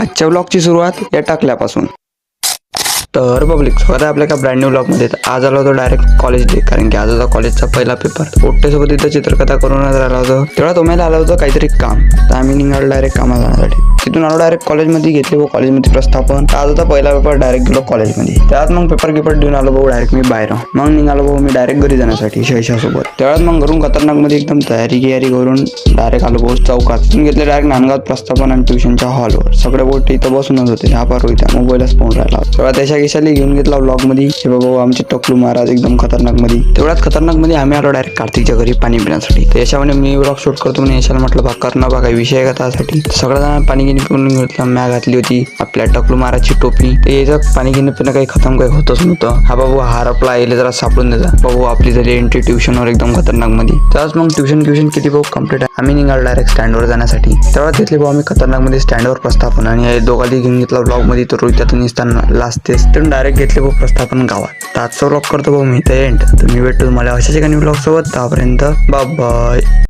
आजच्या व्लॉगची सुरुवात या टाकल्यापासून. तर पब्लिक स्वतः आपल्या एका ब्रँड न्यू ब्लॉगमध्ये. आज आलो होतो डायरेक्ट कॉलेज डे, कारण की आज होता कॉलेजचा पहिला पेपर. पोट्टेसोबत इथं चित्रकथा करूनच राहिला होतो. तेवढा तुम्हाला आलं होतं काहीतरी काम, तर आम्ही निघालो डायरेक्ट कामाला जाण्यासाठी. तिथून आलो डायरेक्ट कॉलेजमध्ये, घेतले भाऊ कॉलेजमध्ये प्रस्थापन. आज होता पहिला पेपर, डायरेक्ट गेलो कॉलेजमध्ये. त्यात मग पेपर देऊन आलो भाऊ डायरेक्ट मी बाहेर. मग निघालो भाऊ मी डायरेक्ट घरी जाण्यासाठी शैशासोबत. तेवढ्यात मग घरून खतरनाकमध्ये एकदम तयारी करून डायरेक्ट आलो भाऊ चौकात. तिथून घेतले डायरेक्ट नांदगाव प्रस्थापन आणि ट्युशनच्या हॉलवर. सगळे बोट इथं बसूनच होते. हा पार होता मोबाईलच फोन राहिला. तेव्हा त्याच्या खिशाली घेऊन घेतला व्लॉग मध्ये. हे भाऊ आमचे टकलू महाराज एकदम खतरनाक मध्ये. तेवढ्याच खतरनाक मध्ये आम्ही आलो डायरेक्ट कार्तिकच्या घरी पाणी पिण्यासाठी. तर यशाने मी व्लॉग शूट करतो म्हणे. यशाला म्हटलं बा करणं बा काही विषय आहे का त्यासाठी. सगळं जण पाणी गिनी पिऊन घेतलं. मॅ घातली होती आपल्या टकलू महाराजची टोपी. तर याचं पाणी गिनी पिणं काही खतम काही होतच नव्हतं. हा बाबू हार आपला येईल जरा सापडून द्यायचा. बाबू आपली झाली एंट्री ट्युशनवर एकदम खतरनाक मध्ये. त्याच मग ट्युशन किती भाऊ कम्प्लीट आहे. आम्ही निघालो डायरेक्ट स्टँडवर जाण्यासाठी. तेव्हा घेतले भाऊ आम्ही खतरनाक मध्ये स्टँडवर प्रस्थापन. आणि हे दोघांनी घेऊन घेतला ब्लॉग मध्ये. तर रोहित्यातून निसताना लास्टेस तिथून डायरेक्ट घेतले भाऊ प्रस्थापन गावात. तर आजचा ब्लॉग करतो भाऊ मी तर एंड. तर मी भेटतो तुम्हाला अशाच एका न्यू ब्लॉग सोबत. त्यापर्यंत बाय बाय.